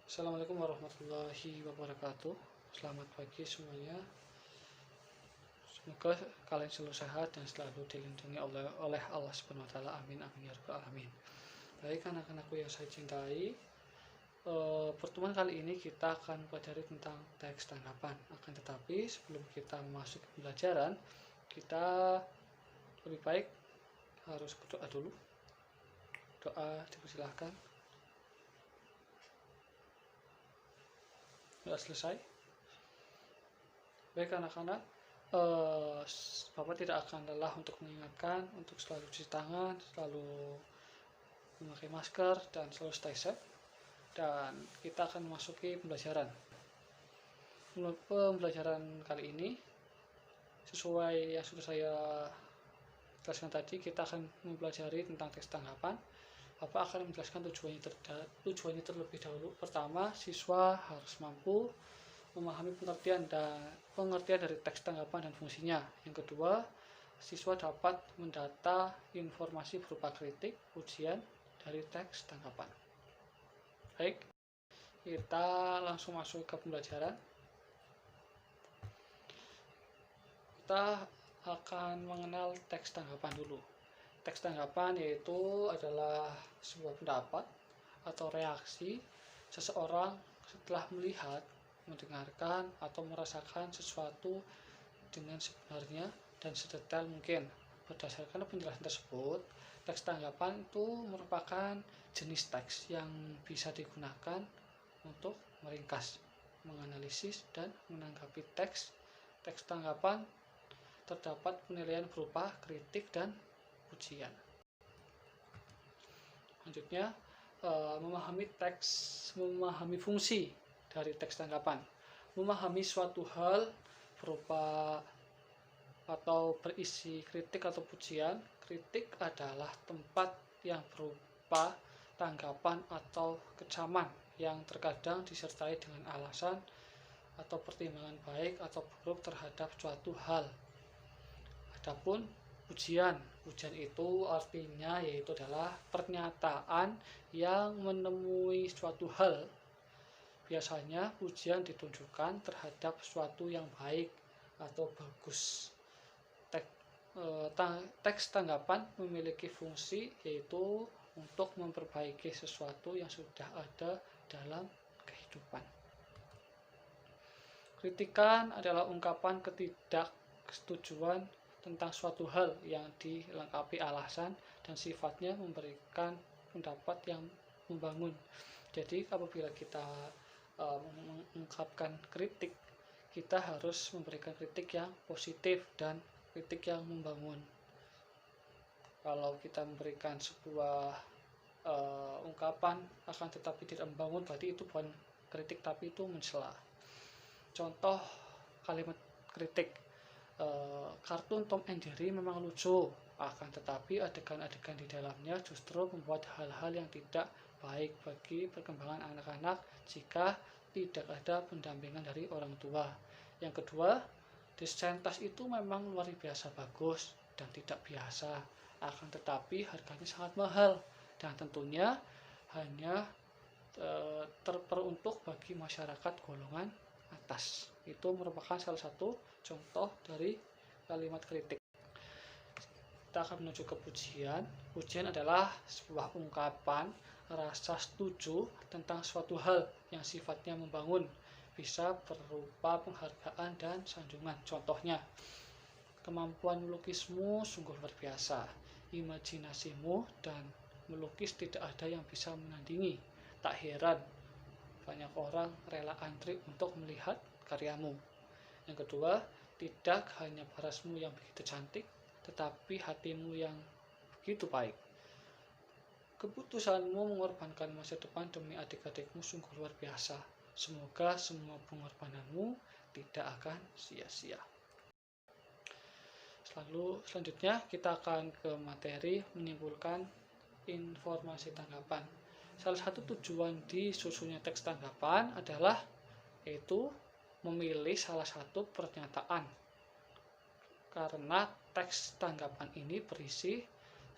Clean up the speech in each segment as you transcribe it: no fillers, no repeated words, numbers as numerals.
Assalamualaikum warahmatullahi wabarakatuh. Selamat pagi semuanya. Semoga kalian selalu sehat dan selalu dilindungi oleh Allah Subhanahu wa taala. Amin amin ya rabbal alamin. Baik anak-anakku yang saya cintai, pertemuan kali ini kita akan pelajari tentang teks tanggapan. Akan tetapi sebelum kita masuk ke pembelajaran, kita lebih baik harus berdoa dulu. Doa dipersilahkan. Sudah selesai. Baik anak-anak, Bapak tidak akan lelah untuk mengingatkan untuk selalu cuci tangan, selalu memakai masker, dan selalu stay safe. Dan kita akan memasuki pembelajaran. Pembelajaran kali ini sesuai yang sudah saya jelaskan tadi, kita akan mempelajari tentang teks tanggapan. Bapak akan menjelaskan tujuannya terlebih dahulu. Pertama, siswa harus mampu memahami pengertian dari teks tanggapan dan fungsinya. Yang kedua, siswa dapat mendata informasi berupa kritik, ujian dari teks tanggapan. Baik, kita langsung masuk ke pembelajaran. Kita akan mengenal teks tanggapan dulu. Teks tanggapan yaitu adalah sebuah pendapat atau reaksi seseorang setelah melihat, mendengarkan, atau merasakan sesuatu dengan sebenarnya dan sedetail mungkin. Berdasarkan penjelasan tersebut, teks tanggapan itu merupakan jenis teks yang bisa digunakan untuk meringkas, menganalisis, dan menanggapi teks. Teks tanggapan terdapat penilaian berupa kritik dan ujian. Selanjutnya, memahami fungsi dari teks tanggapan. Memahami suatu hal berupa atau berisi kritik atau pujian. Kritik adalah tempat yang berupa tanggapan atau kecaman yang terkadang disertai dengan alasan atau pertimbangan baik atau buruk terhadap suatu hal. Adapun ujian itu artinya yaitu adalah pernyataan yang menemui suatu hal. Biasanya ujian ditunjukkan terhadap suatu yang baik atau bagus. Teks tanggapan memiliki fungsi yaitu untuk memperbaiki sesuatu yang sudah ada dalam kehidupan. Kritikan adalah ungkapan ketidaksetujuan tentang suatu hal yang dilengkapi alasan dan sifatnya memberikan pendapat yang membangun. Jadi apabila kita mengungkapkan kritik, kita harus memberikan kritik yang positif dan kritik yang membangun. Kalau kita memberikan sebuah ungkapan akan tetapi tidak membangun, berarti itu bukan kritik tapi itu mencela. Contoh kalimat kritik, kartun Tom and Jerry memang lucu, akan tetapi adegan-adegan di dalamnya justru membuat hal-hal yang tidak baik bagi perkembangan anak-anak jika tidak ada pendampingan dari orang tua. Yang kedua, desain tas itu memang luar biasa bagus dan tidak biasa, akan tetapi harganya sangat mahal dan tentunya hanya terperuntuk bagi masyarakat golongan atas. Itu merupakan salah satu contoh dari kalimat kritik. Kita akan menuju ke pujian. Pujian adalah sebuah ungkapan rasa setuju tentang suatu hal yang sifatnya membangun, bisa berupa penghargaan dan sanjungan. Contohnya, kemampuan melukismu sungguh luar biasa. Imajinasimu dan melukis tidak ada yang bisa menandingi. Tak heran banyak orang rela antri untuk melihat karyamu. Yang kedua, tidak hanya parasmu yang begitu cantik, tetapi hatimu yang begitu baik. Keputusanmu mengorbankan masa depan demi adik-adikmu sungguh luar biasa. Semoga semua pengorbananmu tidak akan sia-sia. Selanjutnya kita akan ke materi menyimpulkan informasi tanggapan. Salah satu tujuan disusunnya teks tanggapan adalah yaitu memilih salah satu pernyataan, karena teks tanggapan ini berisi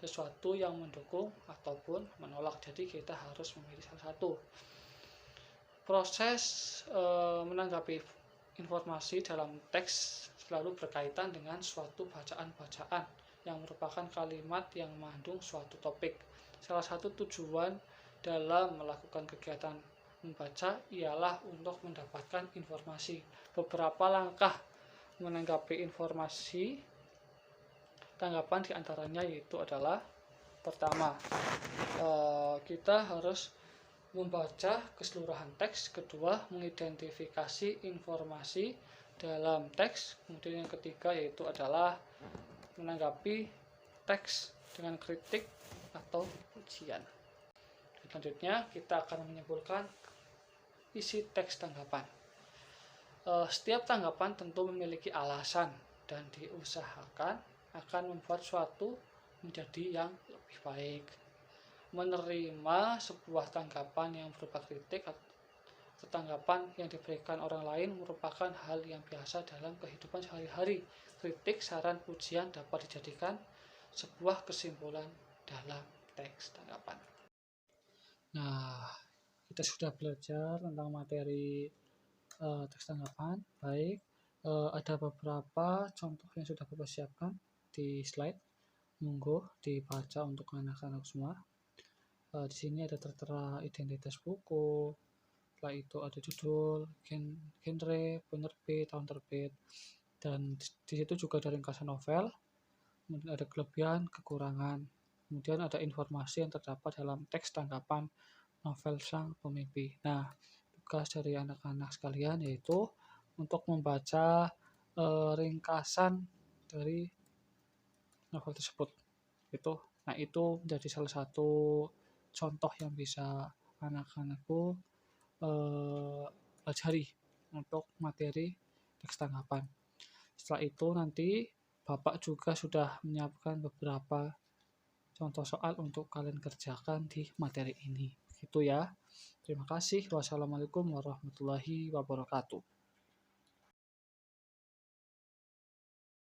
sesuatu yang mendukung ataupun menolak, jadi kita harus memilih salah satu. Proses menanggapi informasi dalam teks selalu berkaitan dengan suatu bacaan-bacaan yang merupakan kalimat yang mengandung suatu topik. Salah satu tujuan dalam melakukan kegiatan membaca ialah untuk mendapatkan informasi. Beberapa langkah menanggapi informasi tanggapan diantaranya yaitu adalah pertama, kita harus membaca keseluruhan teks. Kedua, mengidentifikasi informasi dalam teks. Kemudian yang ketiga yaitu adalah menanggapi teks dengan kritik atau pujian. Selanjutnya kita akan menyimpulkan isi teks tanggapan. Setiap tanggapan tentu memiliki alasan dan diusahakan akan membuat suatu menjadi yang lebih baik. Menerima sebuah tanggapan yang berupa kritik atau tanggapan yang diberikan orang lain merupakan hal yang biasa dalam kehidupan sehari-hari. Kritik, saran, pujian dapat dijadikan sebuah kesimpulan dalam teks tanggapan. Nah, kita sudah belajar tentang materi teks tanggapan. Baik, ada beberapa contoh yang sudah Bapak siapkan di slide. Monggo dibaca untuk anak-anak semua. Di sini ada tertera identitas buku, setelah itu ada judul, genre, penerbit, tahun terbit, dan di situ juga ada ringkasan novel. Kemudian ada kelebihan, kekurangan. Kemudian ada informasi yang terdapat dalam teks tanggapan novel Sang Pemimpi. Nah, tugas dari anak-anak sekalian yaitu untuk membaca ringkasan dari novel tersebut. Nah, itu menjadi salah satu contoh yang bisa anak-anakku pelajari untuk materi teks tanggapan. Setelah itu nanti Bapak juga sudah menyiapkan beberapa contoh soal untuk kalian kerjakan di materi ini. Gitu ya. Terima kasih. Wassalamualaikum warahmatullahi wabarakatuh.